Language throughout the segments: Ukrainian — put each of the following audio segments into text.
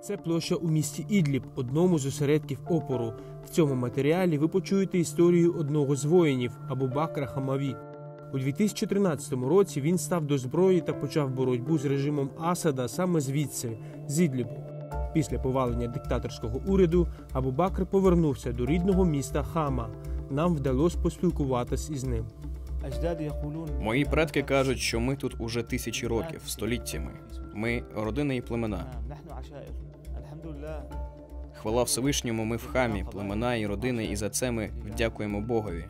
Це площа у місті Ідліб, одному з осередків опору. В цьому матеріалі ви почуєте історію одного з воїнів – Абу Бакра Хамаві. У 2013 році він став до зброї та почав боротьбу з режимом Асада саме звідси, з Ідлібу. Після повалення диктаторського уряду Абу Бакр повернувся до рідного міста Хама. Нам вдалося поспілкуватись із ним. Мої предки кажуть, що ми тут уже тисячі років, століттями. Ми – родина і племена. Хвала Всевишньому, ми в Хамі, племена і родини, і за це ми дякуємо Богові.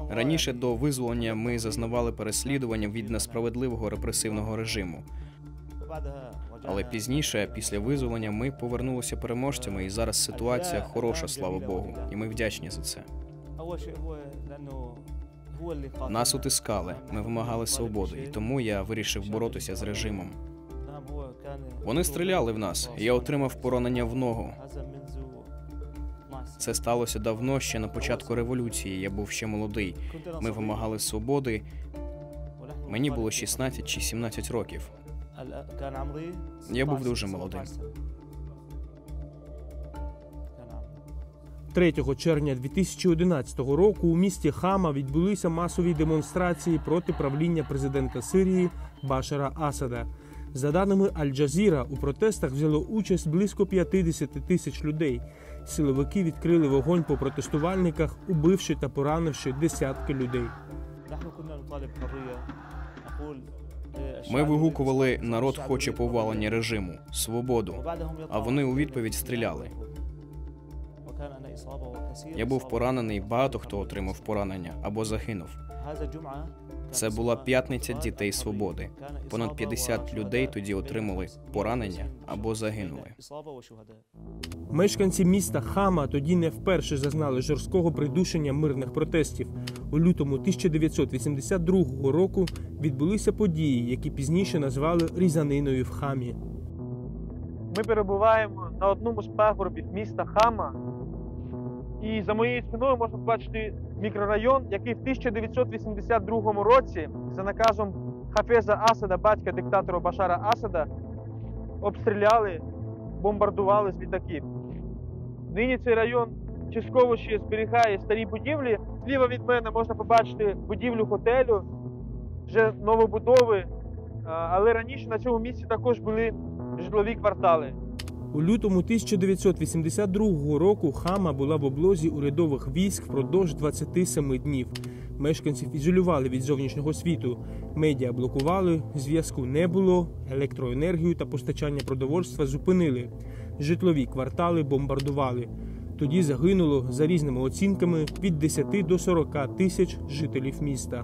Раніше до визволення ми зазнавали переслідування від несправедливого репресивного режиму. Але пізніше, після визволення, ми повернулися переможцями, і зараз ситуація хороша, слава Богу, і ми вдячні за це. Нас утискали, ми вимагали свободи, і тому я вирішив боротися з режимом. Вони стріляли в нас, і я отримав поранення в ногу. Це сталося давно, ще на початку революції, я був ще молодий. Ми вимагали свободи, мені було 16 чи 17 років. Я був дуже молодим. 3 червня 2011 року у місті Хама відбулися масові демонстрації проти правління президента Сирії Башара Асада. За даними Аль-Джазіра, у протестах взяло участь близько 50 тисяч людей. Силовики відкрили вогонь по протестувальниках, убивши та поранивши десятки людей. Ми вигукували «Народ хоче повалення режиму, свободу», а вони у відповідь стріляли. Я був поранений, багато хто отримав поранення або загинув. Це була п'ятниця дітей свободи. Понад 50 людей тоді отримали поранення або загинули. Мешканці міста Хама тоді не вперше зазнали жорсткого придушення мирних протестів. У лютому 1982 року відбулися події, які пізніше назвали різаниною в Хамі. Ми перебуваємо на одному з пагорбів міста Хама. І за моєю спиною можна побачити мікрорайон, який в 1982 році за наказом Хафеза Асада, батька диктатора Башара Асада, обстріляли, бомбардували з літаків. Нині цей район частково ще зберігає старі будівлі. Зліва від мене можна побачити будівлю готелю, вже новобудови, але раніше на цьому місці також були житлові квартали. У лютому 1982 року Хама була в облозі урядових військ впродовж 27 днів. Мешканців ізолювали від зовнішнього світу. Медіа блокували, зв'язку не було, електроенергію та постачання продовольства зупинили. Житлові квартали бомбардували. Тоді загинуло, за різними оцінками, від 10 до 40 тисяч жителів міста.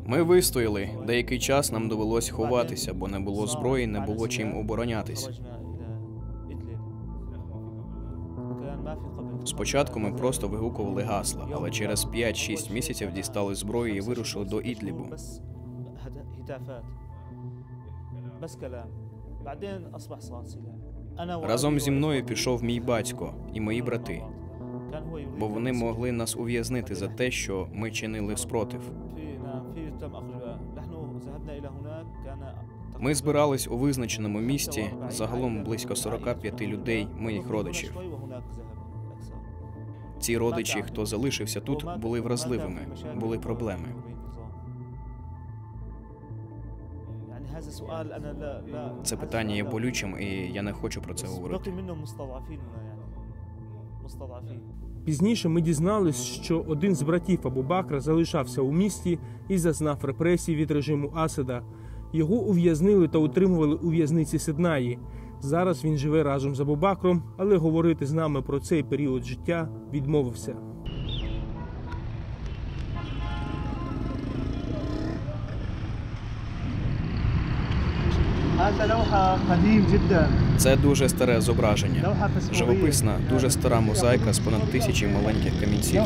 Ми вистояли. Деякий час нам довелось ховатися, бо не було зброї, не було чим оборонятись. Спочатку ми просто вигукували гасла, але через 5-6 місяців дістали зброю і вирушили до Ідлібу. Разом зі мною пішов мій батько і мої брати, бо вони могли нас ув'язнити за те, що ми чинили спротив. Ми збирались у визначеному місці, загалом близько 45 людей, моїх родичів. Ці родичі, хто залишився тут, були вразливими, були проблеми. Це питання є болючим, і я не хочу про це говорити. Пізніше ми дізнались, що один з братів Абу Бакра залишався у місті і зазнав репресій від режиму Асада. Його ув'язнили та утримували у в'язниці Сиднаї. Зараз він живе разом з Абу Бакром, але говорити з нами про цей період життя відмовився. Це дуже старе зображення. Живописна, дуже стара мозаїка з понад 1000 маленьких камінців.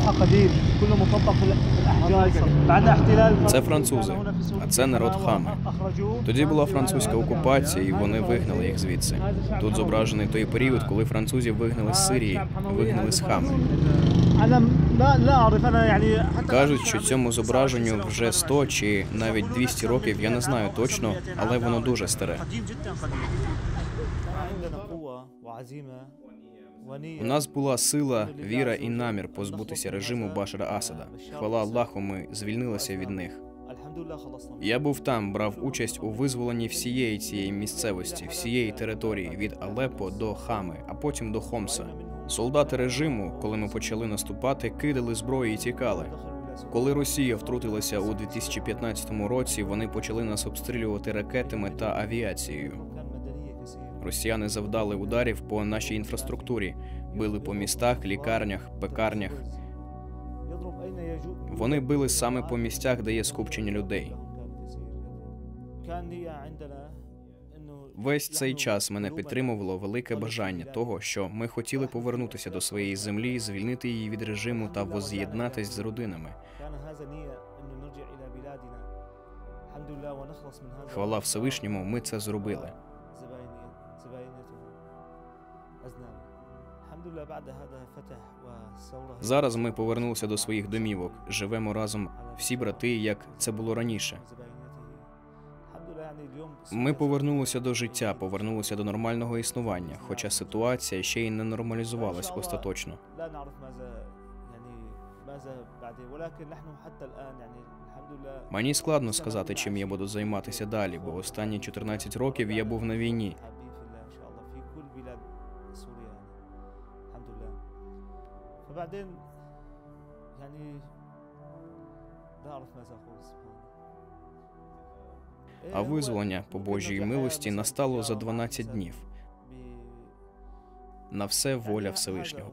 Це французи, а це народ Хами. Тоді була французька окупація, і вони вигнали їх звідси. Тут зображений той період, коли французів вигнали з Сирії, вигнали з Хами. Кажуть, що цьому зображенню вже 100 чи навіть 200 років, я не знаю точно, але воно дуже старе. У нас була сила, віра і намір позбутися режиму Башара Асада. Хвала Аллаху, ми звільнилися від них. Я був там, брав участь у визволенні всієї цієї місцевості, всієї території, від Алеппо до Хами, а потім до Хомса. Солдати режиму, коли ми почали наступати, кидали зброю і тікали. Коли Росія втрутилася у 2015 році, вони почали нас обстрілювати ракетами та авіацією. Росіяни завдали ударів по нашій інфраструктурі, били по містах, лікарнях, пекарнях. Вони били саме по місцях, де є скупчення людей. Весь цей час мене підтримувало велике бажання того, що ми хотіли повернутися до своєї землі, звільнити її від режиму та возз'єднатись з родинами. Хвала Всевишньому, ми це зробили. Зараз ми повернулися до своїх домівок, живемо разом всі брати, як це було раніше. Ми повернулися до життя, повернулися до нормального існування, хоча ситуація ще й не нормалізувалась остаточно. Мені складно сказати, чим я буду займатися далі, бо останні 14 років я був на війні. А визволення по Божій милості настало за 12 днів. На все воля Всевишнього.